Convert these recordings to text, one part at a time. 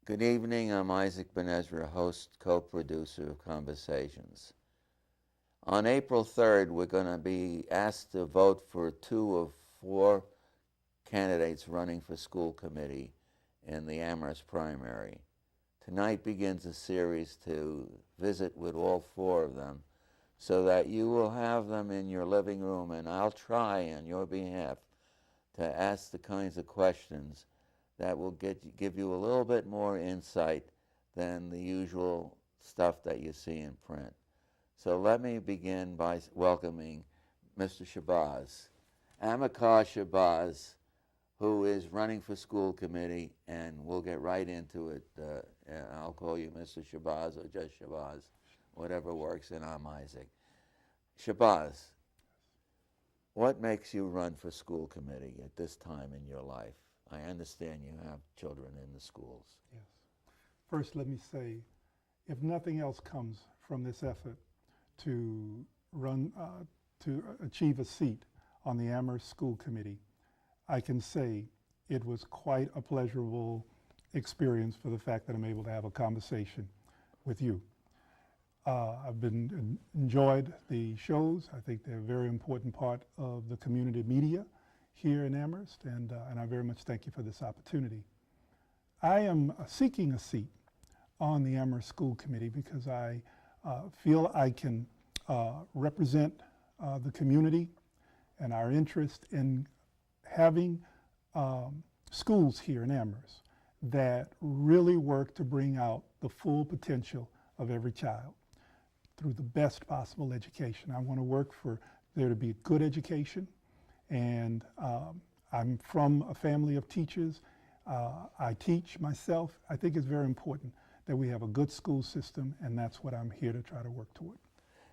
Good evening. I'm Isaac BenEzra, host, co-producer of Conversations. On April 3rd, we're going to be asked to vote for 2 of 4 candidates running for school committee in the Amherst primary. Tonight begins a series to visit with all 4 of them so that you will have them in your living room, and I'll try on your behalf to ask the kinds of questions that will give you a little bit more insight than the usual stuff that you see in print. So let me begin by welcoming Mr. Shabazz, Amilcar Shabazz, who is running for school committee, and we'll get right into it. I'll call you Mr. Shabazz or just Shabazz, whatever works, and I'm Isaac. Shabazz, what makes you run for school committee at this time in your life? I understand you have children in the schools. Yes. First, let me say, if nothing else comes from this effort to achieve a seat on the Amherst School Committee, I can say it was quite a pleasurable experience for the fact that I'm able to have a conversation with you. I've enjoyed the shows. I think they're a very important part of the community media here in Amherst, and I very much thank you for this opportunity. I am seeking a seat on the Amherst School Committee because I feel I can represent the community and our interest in having schools here in Amherst that really work to bring out the full potential of every child through the best possible education. I want to work for there to be good education, and I'm from a family of teachers. I teach myself. I think it's very important that we have a good school system, and that's what I'm here to try to work toward.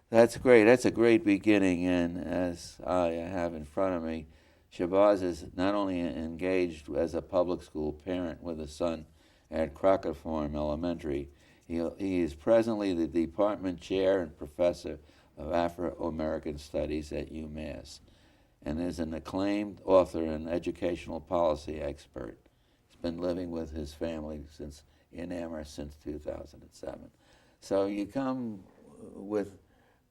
That's great. That's a great beginning, and as I have in front of me, Shabazz is not only engaged as a public school parent with a son at Crocker Farm Elementary, he is presently the department chair and professor of Afro-American Studies at UMass, and is an acclaimed author and educational policy expert. He's been living with his family in Amherst since 2007. So you come with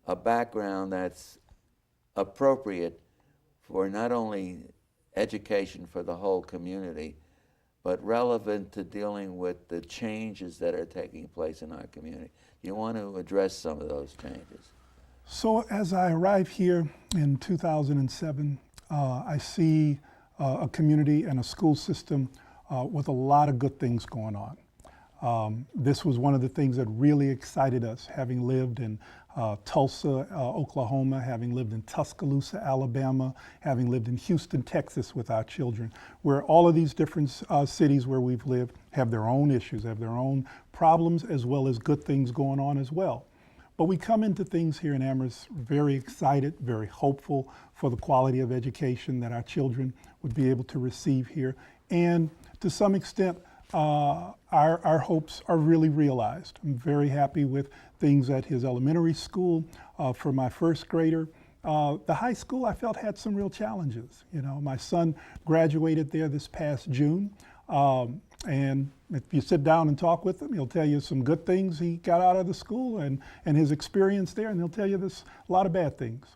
a background that's appropriate for not only education for the whole community, but relevant to dealing with the changes that are taking place in our community. You want to address some of those changes. So as I arrived here in 2007, I see a community and a school system with a lot of good things going on. This was one of the things that really excited us, having lived in Tulsa, Oklahoma, having lived in Tuscaloosa, Alabama, having lived in Houston, Texas with our children, where all of these different cities where we've lived have their own issues, have their own problems, as well as good things going on as well. But we come into things here in Amherst very excited, very hopeful for the quality of education that our children would be able to receive here. And to some extent, our hopes are really realized. I'm very happy with things at his elementary school. For my first grader, the high school I felt had some real challenges. You know, my son graduated there this past June. And if you sit down and talk with him, he'll tell you some good things he got out of the school and his experience there, and he'll tell you there's a lot of bad things.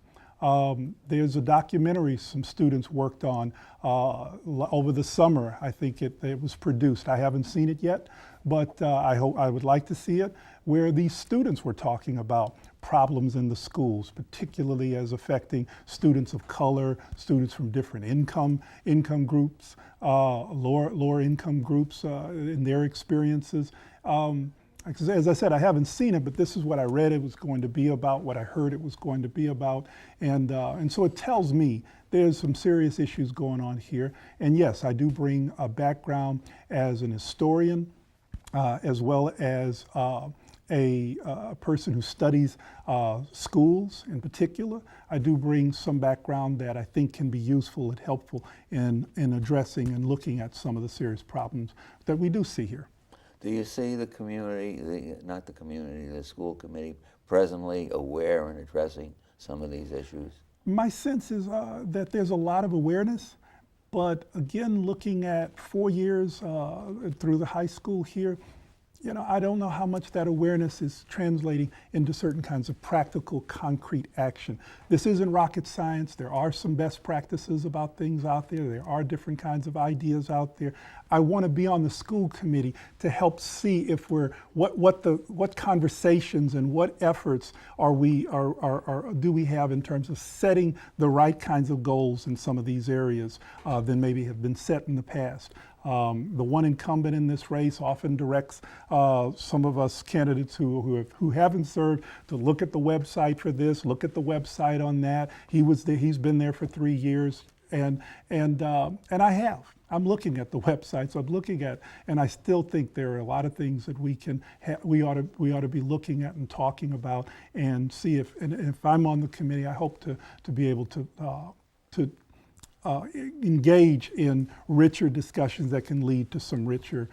There's a documentary some students worked on over the summer. I think it was produced. I haven't seen it yet, but I would like to see it, where these students were talking about problems in the schools, particularly as affecting students of color, students from different income groups, lower income groups in their experiences. As I said, I haven't seen it, but this is what I read it was going to be about, what I heard it was going to be about. And so it tells me there's some serious issues going on here. And yes, I do bring a background as an historian, as well as a person who studies schools in particular. I do bring some background that I think can be useful and helpful in addressing and looking at some of the serious problems that we do see here. Do you see the community, the school committee presently aware and addressing some of these issues? My sense is that there's a lot of awareness, But again, looking at 4 years through the high school here, I don't know how much that awareness is translating into certain kinds of practical, concrete action. This isn't rocket science. There are some best practices about things out there. There are different kinds of ideas out there. I want to be on the school committee to help see if what conversations and what efforts do we have in terms of setting the right kinds of goals in some of these areas than maybe have been set in the past. The one incumbent in this race often directs some of us candidates who haven't served to look at the website for this, look at the website on that. He's been there for 3 years, and I have. I'm looking at the website, so I'm looking at, and I still think there are a lot of things that we ought to be looking at and talking about, and see if I'm on the committee, I hope to be able to engage in richer discussions that can lead to some richer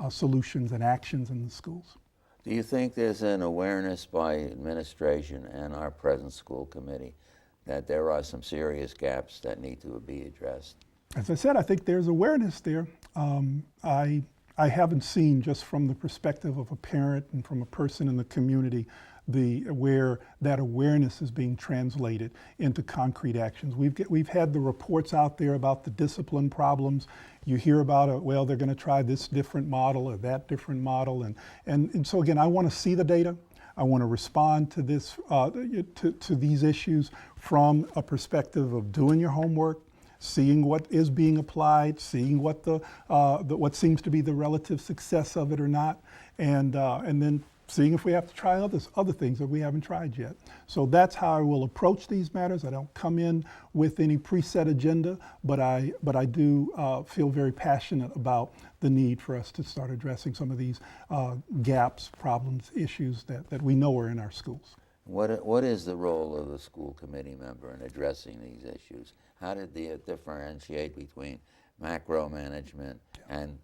solutions and actions in the schools. Do you think there's an awareness by administration and our present school committee that there are some serious gaps that need to be addressed? As I said, I think there's awareness there. I haven't seen, just from the perspective of a parent and from a person in the community, where that awareness is being translated into concrete actions. We've had the reports out there about the discipline problems. You hear about it, well, they're going to try this different model or that different model, and so again, I want to see the data. I want to respond to this to these issues from a perspective of doing your homework, seeing what is being applied, seeing what what seems to be the relative success of it or not, and then seeing if we have to try other things that we haven't tried yet. So that's how I will approach these matters. I don't come in with any preset agenda, but I do feel very passionate about the need for us to start addressing some of these gaps, problems, issues that we know are in our schools. What is the role of the school committee member in addressing these issues? How did they differentiate between macro management and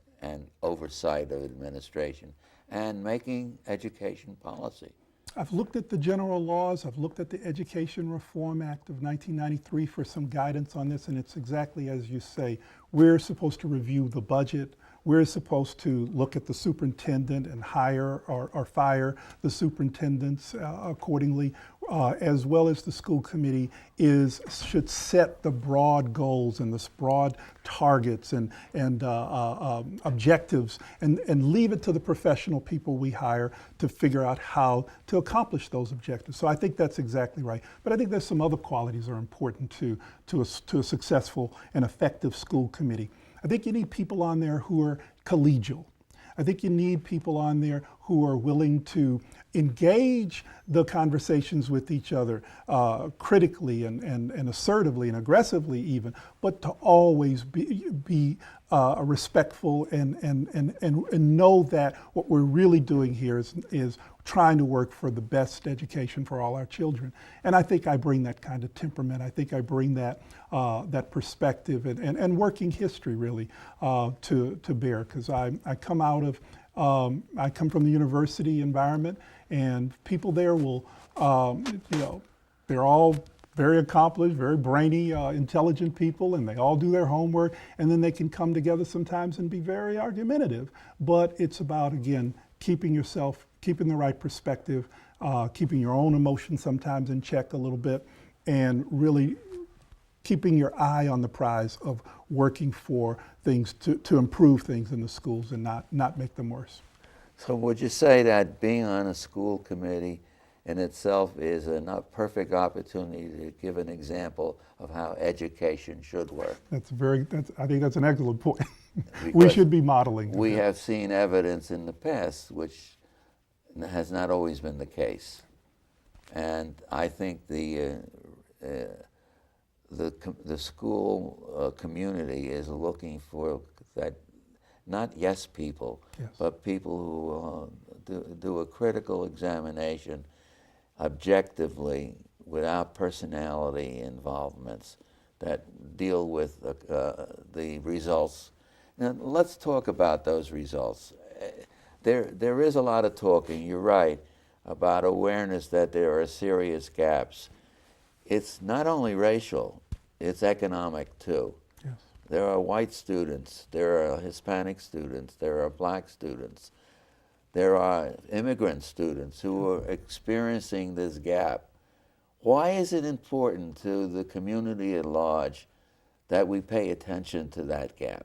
oversight of administration and making education policy? I've looked at the general laws. I've looked at the Education Reform Act of 1993 for some guidance on this, and it's exactly as you say. We're supposed to review the budget. We're supposed to look at the superintendent and hire or fire the superintendents accordingly, as well as the school committee should set the broad goals and the broad targets and objectives, and leave it to the professional people we hire to figure out how to accomplish those objectives. So I think that's exactly right. But I think there's some other qualities that are important to a successful and effective school committee. I think you need people on there who are collegial. I think you need people on there who are willing to engage the conversations with each other critically and assertively and aggressively even, but to always be respectful and know that what we're really doing here is trying to work for the best education for all our children. And I think I bring that kind of temperament. I think I bring that perspective and working history really to bear, because I come from the university environment, and people there will, they're all very accomplished, very brainy, intelligent people, and they all do their homework, and then they can come together sometimes and be very argumentative. But it's about, again, keeping the right perspective, keeping your own emotions sometimes in check a little bit, and really keeping your eye on the prize of working for things to improve things in the schools and not make them worse. So would you say that being on a school committee in itself is a perfect opportunity to give an example of how education should work? I think that's an excellent point. We should be modeling. We have seen evidence in the past which has not always been the case. And I think the school community is looking for that, not yes people, yes, but people who do a critical examination objectively without personality involvements that deal with the results. Now, let's talk about those results. There is a lot of talking, you're right, about awareness that there are serious gaps. It's not only racial, it's economic too. Yes. There are white students, there are Hispanic students, there are black students, there are immigrant students who are experiencing this gap. Why is it important to the community at large that we pay attention to that gap?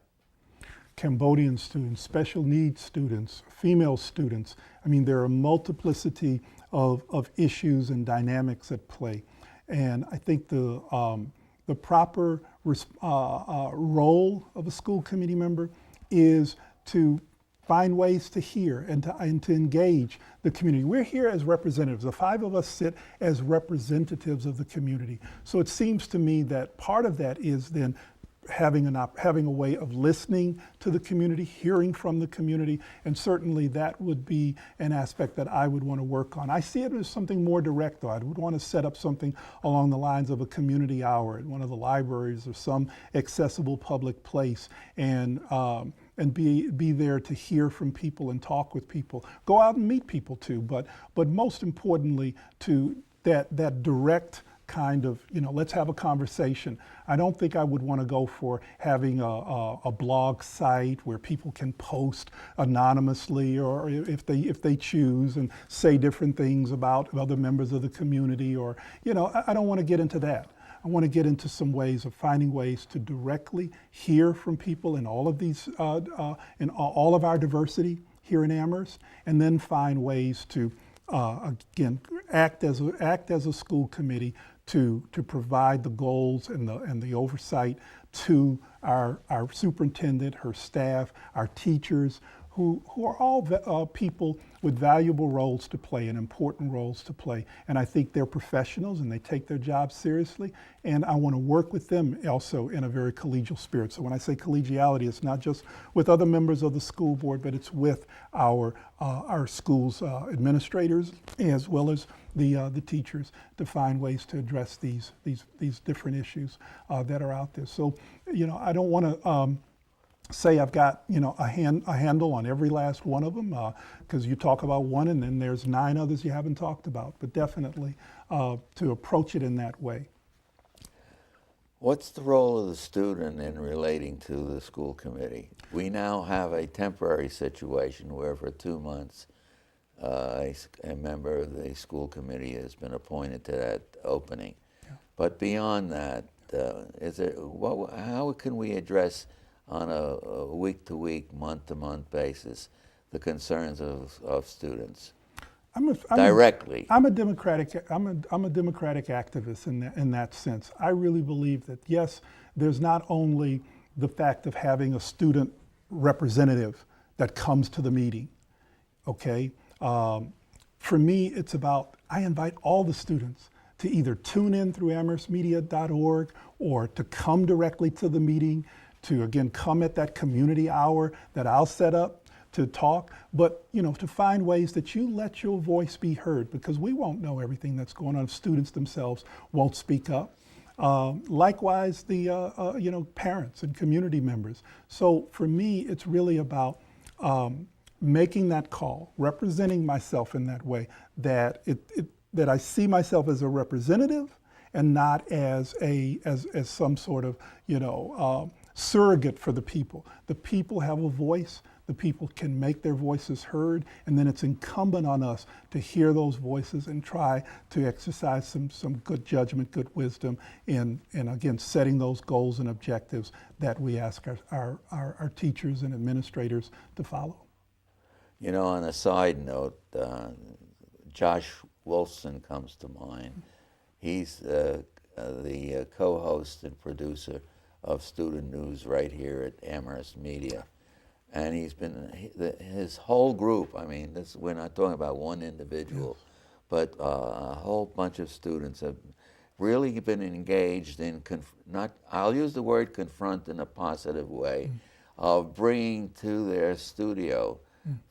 Cambodian students, special needs students, female students. I mean, there are a multiplicity of issues and dynamics at play. And I think the proper role of a school committee member is to find ways to hear and to engage the community. We're here as representatives. The five of us sit as representatives of the community. So it seems to me that part of that is then having a way of listening to the community, hearing from the community, and certainly that would be an aspect that I would want to work on. I see it as something more direct, though. I would want to set up something along the lines of a community hour at one of the libraries or some accessible public place, and be there to hear from people and talk with people. Go out and meet people too, but most importantly, to that direct kind of, let's have a conversation. I don't think I would want to go for having a blog site where people can post anonymously, or if they choose, and say different things about other members of the community, or, I don't want to get into that. I want to get into some ways of finding ways to directly hear from people in all of these, in all of our diversity here in Amherst, and then find ways to, again, act as a school committee to provide the goals and the oversight to our superintendent, her staff, our teachers, who are all people with valuable roles to play and important roles to play. And I think they're professionals and they take their jobs seriously. And I want to work with them also in a very collegial spirit. So when I say collegiality, it's not just with other members of the school board, but it's with our school's administrators as well as the teachers, to find ways to address these different issues that are out there. So, I don't want to say I've got a handle on every last one of them, because you talk about one and then there's 9 others you haven't talked about, but definitely to approach it in that way. What's the role of the student in relating to the school committee? We now have a temporary situation where for 2 months a member of the school committee has been appointed to that opening. Yeah. But beyond that, how can we address on a week-to-week, month-to-month basis the concerns of students directly? I'm a democratic activist in that sense. I really believe that, yes, there's not only the fact of having a student representative that comes to the meeting, okay? For me, it's about, I invite all the students to either tune in through amherstmedia.org or to come directly to the meeting, to again come at that community hour that I'll set up to talk, but to find ways that you let your voice be heard, because we won't know everything that's going on if students themselves won't speak up. Likewise, the parents and community members. So for me, it's really about making that call, representing myself in that way, that that I see myself as a representative and not as some sort of surrogate for the people. The people have a voice. The people can make their voices heard, and then it's incumbent on us to hear those voices and try to exercise some good judgment, good wisdom in again setting those goals and objectives that we ask our teachers and administrators to follow. On a side note, Josh Wolfson comes to mind. He's the co-host and producer of Student News right here at Amherst Media. And he's been, his whole group, we're not talking about one individual, yes, but a whole bunch of students have really been engaged in, I'll use the word confront in a positive way, of bringing to their studio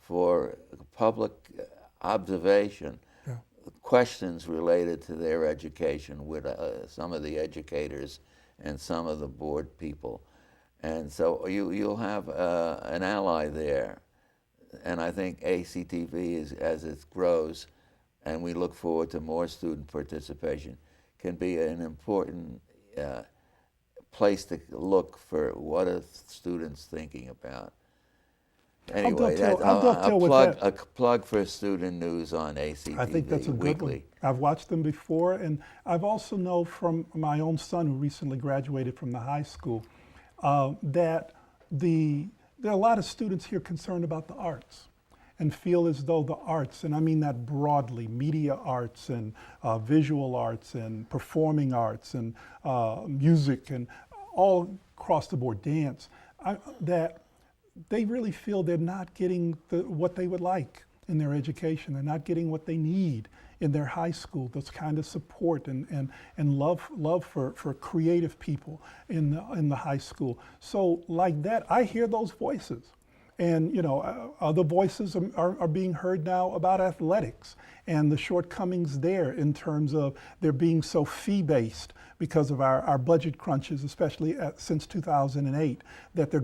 for public observation questions related to their education with some of the educators and some of the board people. And so you'll have an ally there. And I think ACTV, as it grows, and we look forward to more student participation, can be an important place to look for what are students thinking about. Anyway, I'll dovetail with that. a plug for student news on ACTV I think that's a good one. weekly. I've watched them before, and I've also know from my own son who recently graduated from the high school that there are a lot of students here concerned about the arts and feel as though the arts, and I mean that broadly, media arts and visual arts and performing arts and music and all across the board, dance, that they really feel they're not getting what they would like in their education. They're not getting what they need in their high school, those kind of support and love for creative people in the high school. So like that, I hear those voices. And other voices are being heard now about athletics and the shortcomings there in terms of they're being so fee-based because of our budget crunches, especially since 2008, that they're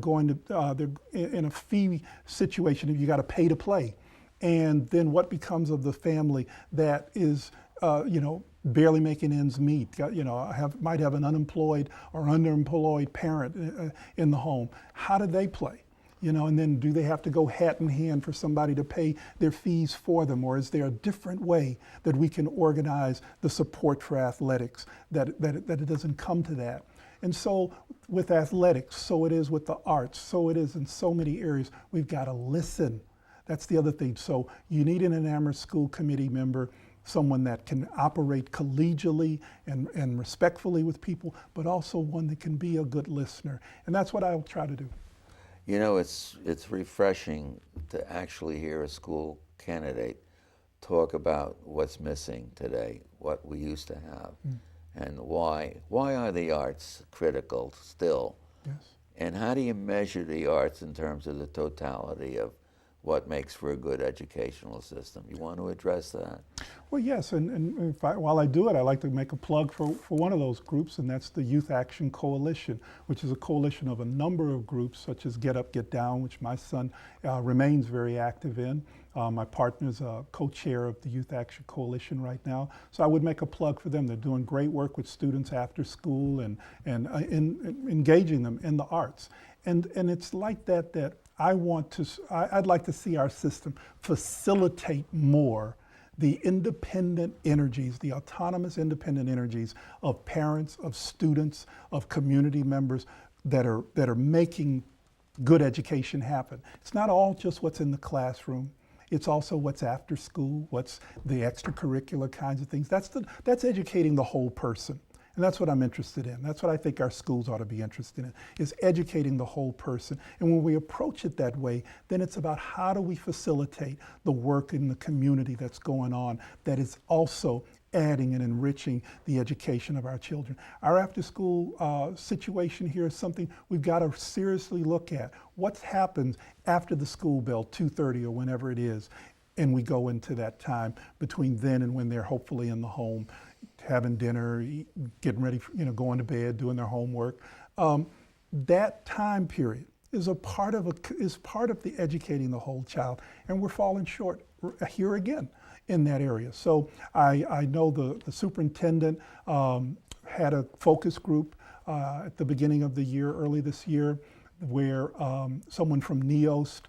they're in a fee situation if you got to pay to play. And then what becomes of the family that is, barely making ends meet, might have an unemployed or underemployed parent in the home. How do they play? And then do they have to go hat in hand for somebody to pay their fees for them? Or is there a different way that we can organize the support for athletics that it doesn't come to that? And so with athletics, so it is with the arts, so it is in so many areas. We've got to listen. That's the other thing. So you need an Amherst School Committee member, someone that can operate collegially and respectfully with people, but also one that can be a good listener. And that's what I'll try to do. It's refreshing to actually hear a school candidate talk about what's missing today, what we used to have, and why are the arts critical still? Yes. And how do you measure the arts in terms of the totality of what makes for a good educational system? You want to address that? Well, yes, and while I do it, I like to make a plug for one of those groups, and that's the Youth Action Coalition, which is a coalition of a number of groups, such as Get Up, Get Down, which my son remains very active in. My partner's a co-chair of the Youth Action Coalition right now, so I would make a plug for them. They're doing great work with students after school and engaging them in the arts. And it's like that I'd like to see our system facilitate more the independent energies, the autonomous independent energies of parents, of students, of community members that are making good education happen. It's not all just what's in the classroom. It's also what's after school, what's the extracurricular kinds of things. That's educating the whole person. And that's what I'm interested in. That's what I think our schools ought to be interested in, is educating the whole person. And when we approach it that way, then it's about how do we facilitate the work in the community that's going on that is also adding and enriching the education of our children. Our after-school situation here is something we've got to seriously look at. What happens after the school bell, 2:30 or whenever it is, and we go into that time between then and when they're hopefully in the home, having dinner, getting ready, going to bed, doing their homework. That time period is part of the educating the whole child, and we're falling short here again in that area. So I know the superintendent had a focus group at the beginning of the year, early this year, where someone from NEOST,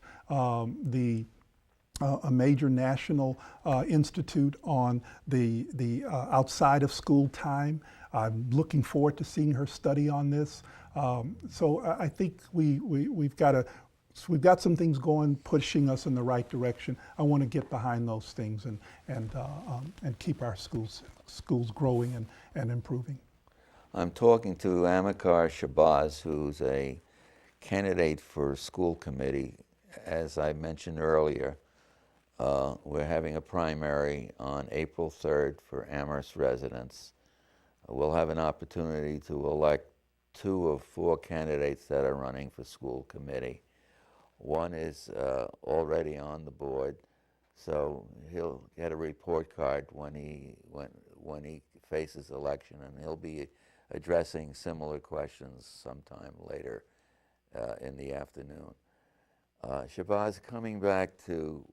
a major national institute on the outside of school time. I'm looking forward to seeing her study on this. So I think we've got some things going, pushing us in the right direction. I want to get behind those things and keep our schools growing and improving. I'm talking to Amilcar Shabazz, who's a candidate for school committee. As I mentioned earlier, we're having a primary on April 3rd for Amherst residents. We'll have an opportunity to elect 2 of 4 candidates that are running for school committee. One is already on the board, so he'll get a report card when he faces election, and he'll be addressing similar questions sometime later in the afternoon. Shabazz, coming back to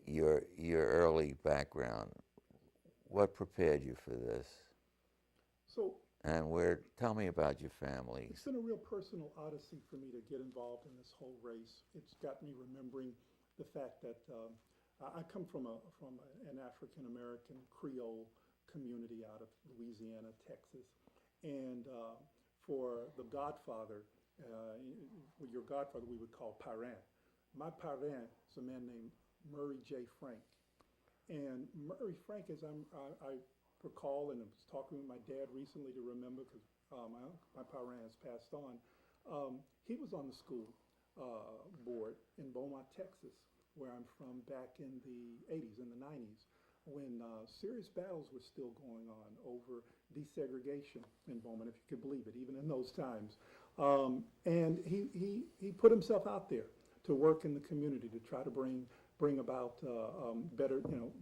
your early background, what prepared you for this? So And tell me about your family. It's been a real personal odyssey for me to get involved in this whole race. It's got me remembering the fact that I come from an African American Creole community out of Louisiana, Texas, and for the godfather, your godfather we would call parent. My parent is a man named Murray J. Frank, and Murray Frank, as I recall, and I was talking with my dad recently to remember because my parent has passed on. He was on the school board in Beaumont, Texas, where I'm from, back in the 80s and the 90s, when serious battles were still going on over desegregation in Beaumont, if you could believe it, even in those times. And he put himself out there to work in the community to try to bring about better,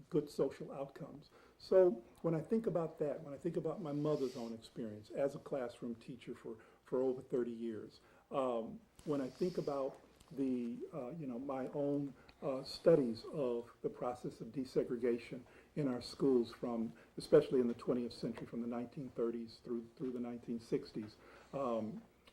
good social outcomes. So when I think about that, when I think about my mother's own experience as a classroom teacher for over 30 years, when I think about my own studies of the process of desegregation in our schools, from especially in the 20th century, from the 1930s through the 1960s.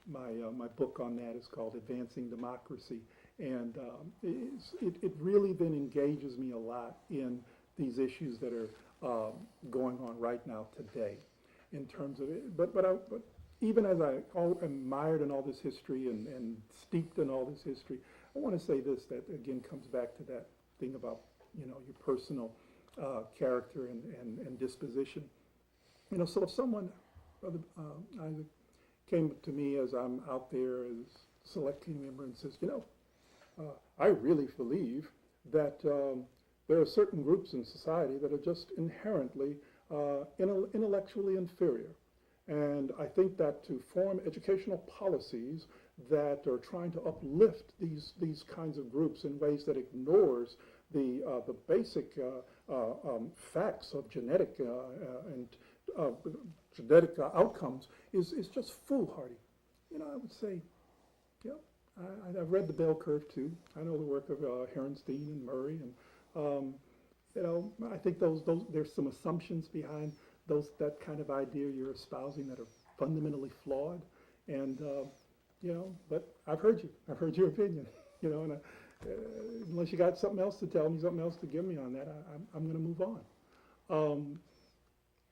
My book on that is called Advancing Democracy, and it really then engages me a lot in these issues that are going on right now today, in terms of it. But even as I admired in all this history and steeped in all this history, I want to say this, that again comes back to that thing about your personal character and disposition. So if someone, Isaac, came to me as I'm out there as a select committee member and says, I really believe that there are certain groups in society that are just inherently intellectually inferior. And I think that to form educational policies that are trying to uplift these kinds of groups in ways that ignores the basic facts of genetic outcomes is just foolhardy. I would say, I've read the bell curve too. I know the work of Herenstein and Murray, and I think there's some assumptions behind that kind of idea you're espousing that are fundamentally flawed. And but I've heard you. I've heard your opinion. And unless you got something else to tell me, something else to give me on that, I'm going to move on.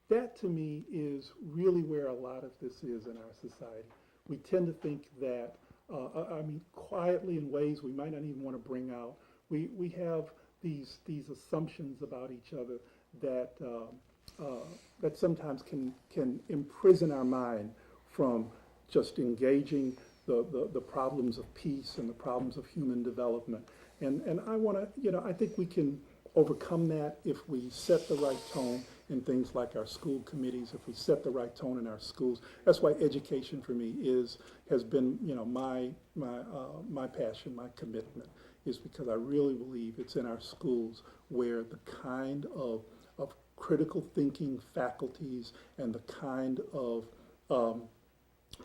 That to me is really where a lot of this is in our society. We tend to think that, quietly in ways we might not even want to bring out. We have these assumptions about each other that sometimes can imprison our mind from just engaging the problems of peace and the problems of human development. And I want to, I think we can overcome that if we set the right tone in things like our school committees, if we set the right tone in our schools. That's why education for me has been, my passion, my commitment, is because I really believe it's in our schools where the kind of critical thinking faculties and the kind of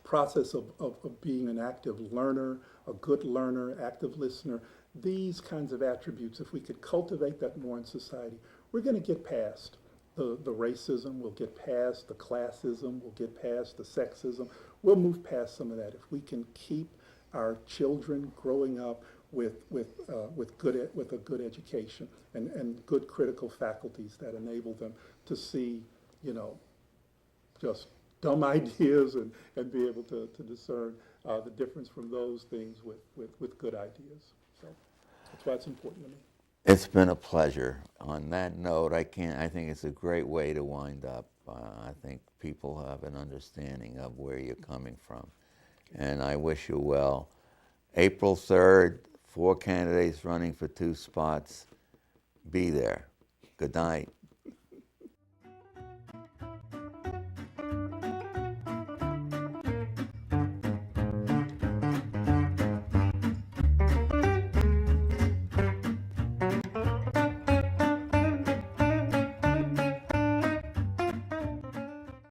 process of being an active learner, a good learner, active listener, these kinds of attributes, if we could cultivate that more in society, we're going to get past the racism, we'll get past the classism, we'll get past the sexism, we'll move past some of that. If we can keep our children growing up with a good education and good critical faculties that enable them to see, just dumb ideas and be able to discern the difference from those things with good ideas. So that's why it's important to me. It's been a pleasure. On that note, I think it's a great way to wind up. I think people have an understanding of where you're coming from. And I wish you well. April 3rd, 4 candidates running for 2 spots. Be there. Good night.